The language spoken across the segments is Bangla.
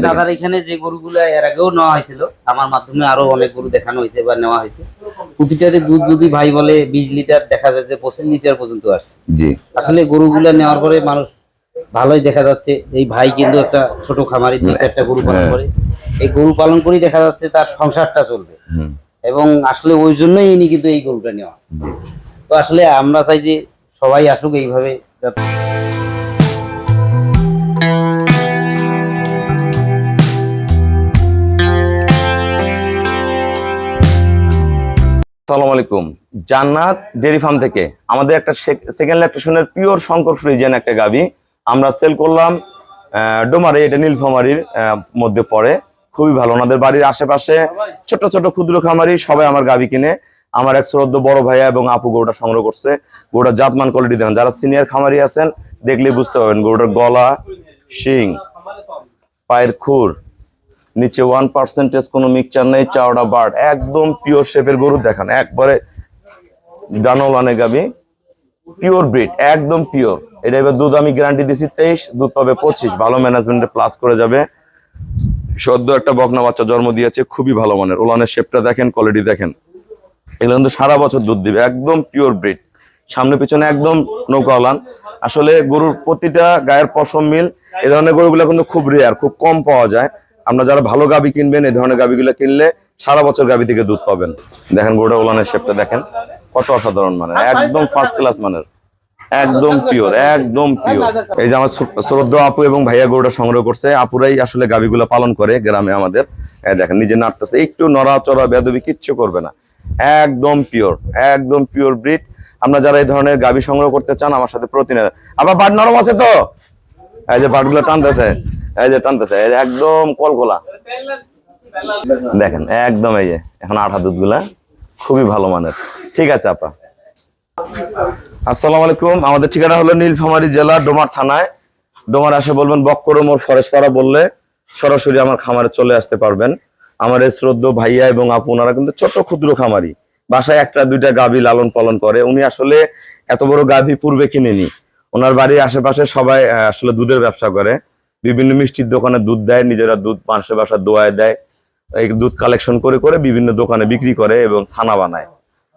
দাদার এখানে যে গরুগুলো এর আগেও নেওয়া হয়েছিল আমার মাধ্যমে আরো অনেক গরু দেখানো হয়েছে বা নেওয়া হয়েছে, প্রতিটারে দুধ যদি ভাই বলে 20 লিটার, দেখা যাচ্ছে 25 লিটার পর্যন্ত আসছে। জি আসলে গরুগুলো নেওয়ার পরে মানুষ ভালোই দেখা যাচ্ছে। এই ভাই কিন্তু একটা ছোট খামারি, 2-4টা গরু পালন করে। এই গরু পালন করেই দেখা যাচ্ছে তার সংসারটা চলবে, এবং আসলে ওই জন্যই ইনি কিন্তু এই গরুটা নেওয়া। তো আসলে আমরা চাই যে সবাই আসুক এইভাবে। আসসালামু আলাইকুম। জান্নাত ডেয়ারি ফার্ম থেকে আমাদের একটা সেকেন্ড ল্যাকটেশনের পিওর শঙ্কর ফ্রিজিয়ান একটা গাভী আমরা সেল করলাম ডোমারে, এটা নীলফামারীর মধ্যে পড়ে। খুবই ভালো, ওনাদের বাড়ির আশেপাশে ছোট ছোট ক্ষুদ্র খামারি সবাই আমার গাভী কিনে। আমার এক শ্রদ্ধ বড় ভাইয়া এবং আপু গরুটা সংগ্রহ করছে। গরুটা জাতমান কোয়ালিটি দেখেন, যারা সিনিয়র খামারি আছেন দেখলেই বুঝতে পারবেন। গরুটার গলা, শিং, পায়ের খুর, নিচে 1% কোনো মিক্সচার নেই, চাওড়া বার্ড, একদম পিওর শেপের গরু দেখেন। একবারে ডানোলানে গাবি, পিওর ব্রিড, একদম পিওর। এটা এবার দুধ আমি গ্যারান্টি দিচ্ছি 23, দুধ পাবে 25। ভালো ম্যানেজমেন্টে প্লাস করে যাবে। সদ্য একটা বকনা বাচ্চা জন্ম দিয়েছে, খুবই ভালো মানের। ওলানের শেপটা দেখেন, কোয়ালিটি দেখেন। এগুলো কিন্তু সারা বছর দুধ দিবে, একদম পিওর ব্রিড। সামনে পিছনে একদম নৌকা ওলান। আসলে গরুর প্রতিটা গায়ের পশম মিল। এই ধরনের গরুগুলো কিন্তু খুব রেয়ার, খুব কম পাওয়া যায়। আমরা যারা ভালো গাভী কিনবেন, এই ধরনের গাভীগুলো কিনলে সারা বছর গাভী থেকে দুধ পাবেন। দেখেন গরুটা ওলানের শেপটা দেখেন, কত অসাধারণ মানের, একদম ফার্স্ট ক্লাস মানের, একদম পিওর, একদম পিওর। এই যে আমার শ্রদ্ধ আপু এবং ভাইয়া গরুটা সংগ্রহ করছে। আপুরাই আসলে গাভীগুলো পালন করে গ্রামে আমাদের। দেখেন নিজে নাড়তেছে, একটু নড়াচড়া বেদবি কিচ্ছু করবে না, একদম পিওর, একদম পিওর ব্রিড। আমরা যারা এই ধরনের গাভী সংগ্রহ করতে চান আমার সাথে প্রতিনিয়ত। আবার বাট নরম আছে তো, এই যে বাটগুলো টানতেছে, এই যে টানতেছে, এই যে একদম কলকলা দেখেন, একদম। এই যে এখন আঠা দুধগুলা খুবই ভালো মানের। ঠিক আছে আপা, আসসালামু আলাইকুম। আমাদের ঠিকানা হলো নীলফামারী জেলা ডোমার থানায়। ডোমার আসে বলবেন বক্করম ওর ফরেস্টপাড়া বললে সরাসরি আমার খামারে চলে আসতে পারবেন। আমার এই শ্রদ্ধ ভাইয়া এবং আপু, ওনারা কিন্তু ছোট ক্ষুদ্র খামারি, বাসায় একটা দুইটা গাভী লালন পালন করে। উনি আসলে এত বড় গাভী পূর্বে কিনেনি। ওনার বাড়ির আশেপাশে সবাই আসলে দুধের ব্যবসা করে, বিভিন্ন মিষ্টির দোকানে দুধ দেয়, নিজেরা দুধ মানুষের বাসায় দোয়ায় দেয়। এই দুধ কালেকশন করে করে বিভিন্ন দোকানে বিক্রি করে এবং ছানা বানায়।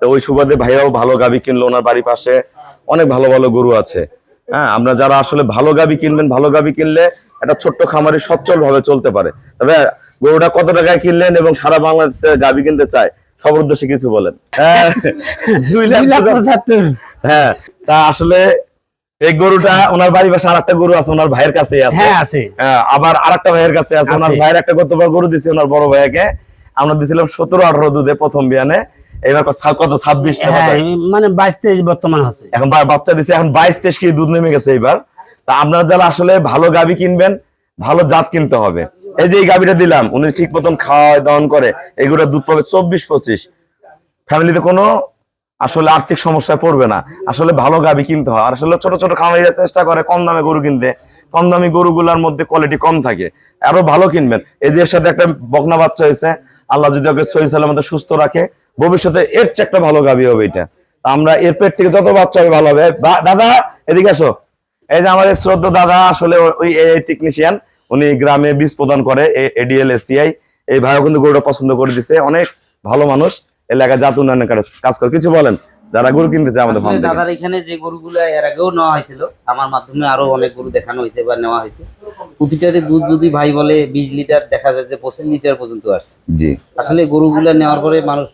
তো ওই সুবাদে ভাইয়াও ভালো গাভী কিনলো। ওনার বাড়ির পাশে অনেক ভালো ভালো গরু আছে। হ্যাঁ, আমরা যারা আসলে ভালো গাভী কিনবেন, ভালো গাভী কিনলে একটা ছোট্ট খামারি সচ্ছল ভাবে চলতে পারে। তবে গরুটা কত টাকায় কিনলেন এবং সারা বাংলাদেশে গাভী কিনতে চায়, সবার উদ্দেশ্যে কিছু বলেন। 2,75,000। হ্যাঁ, তা আসলে এই গরুটা ওনার বাড়ির পাশে আরেকটা গরু আছে, ওনার ভাইয়ের কাছে আছে। আবার আরেকটা ভাইয়ের কাছে আছে। ওনার ভাইয়ের একটা গতবার গরু দিছে ওনার বড় ভাইয়াকে, আমরা দিছিলাম 17-18 দুধে প্রথম বিয়ানে। এবার কত 26 মানে 22-23 বর্তমান আছে। এখন বাচ্চা দিছে, এখন 22-23 কেজি দুধ নেমে গেছে এবার। তা আপনারা যারা আসলে ভালো গাভী কিনবেন, ভালো জাত কিনতে হবে। এই যে এই গাভীটা দিলাম, উনি ঠিক মতন খাওয়ায় দাওয়ান করে, এগুলো দুধ পাবে 24-25। ফ্যামিলিতে কোনো আসলে আর্থিক সমস্যায় পড়বে না। আসলে ভালো গাভী কিনতে হয়। আর আসলে ছোট ছোট খামারিরা চেষ্টা করে কম দামে গরু কিনতে। কম দামি গরুগুলোর মধ্যে কোয়ালিটি কম থাকে, আরো ভালো কিনবেন। এই যে এর সাথে একটা বকনা বাচ্চা হয়েছে, আল্লাহ যদি ওকে সহি সালামতে সুস্থ রাখে, ভবিষ্যতে এর চেয়ে একটা ভালো গাভী হবে এটা। আমরা এর পেট থেকে যত বাচ্চা হবে ভালো হবে। দাদা এদিকে আসো। এই যে আমাদের শ্রদ্ধ দাদা আসলে ওই টেকনিশিয়ান, উনি গ্রামে বীজ প্রদান করে, এডিএল এসিআই। এই ভাইও কিন্তু গরুটা পছন্দ করে দিছে, অনেক ভালো মানুষ, এলাকায় জাত উন্নয়নের কাজ করে। কিছু বলেন যারা গরু কিনতে চায় আমাদের ফার্ম থেকে। দাদার এখানে যে গরুগুলো এর আগেও নেওয়া হয়েছিল আমার মাধ্যমে আরো অনেক গরু দেখানো হয়েছে বা নেওয়া হয়েছে। প্রতিটারে দুধ যদি ভাই বলে 20 লিটার, দেখা যাচ্ছে 25 লিটার পর্যন্ত আসছে। জি আসলে গরুগুলো নেওয়ার পরে মানুষ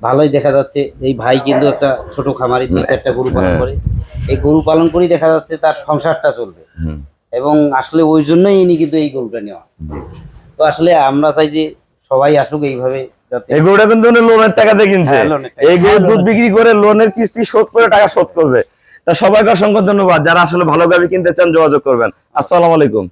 ভালোই দেখা যাচ্ছে। এই ভাই কিন্তু একটা ছোট খামারি, 2-4টা গরু পালন করে। এই গরু পালন করেই দেখা যাচ্ছে তার সংসারটা চলবে, এবং আসলে ওই জন্যই ইনি কিন্তু এই গরুটা নেওয়া। তো আসলে আমরা চাই যে সবাই আসুক এইভাবে। এই গরুটা কিন্তু লোনের টাকা দিয়ে কিনছে। এই গরু দুধ বিক্রি করে লোনের কিস্তি শোধ করে টাকা শোধ করবে। তা সবাইকে অসংখ্য ধন্যবাদ। যারা আসলে ভালো গাভী কিনতে চান যোগাযোগ করবেন। আসসালামু আলাইকুম।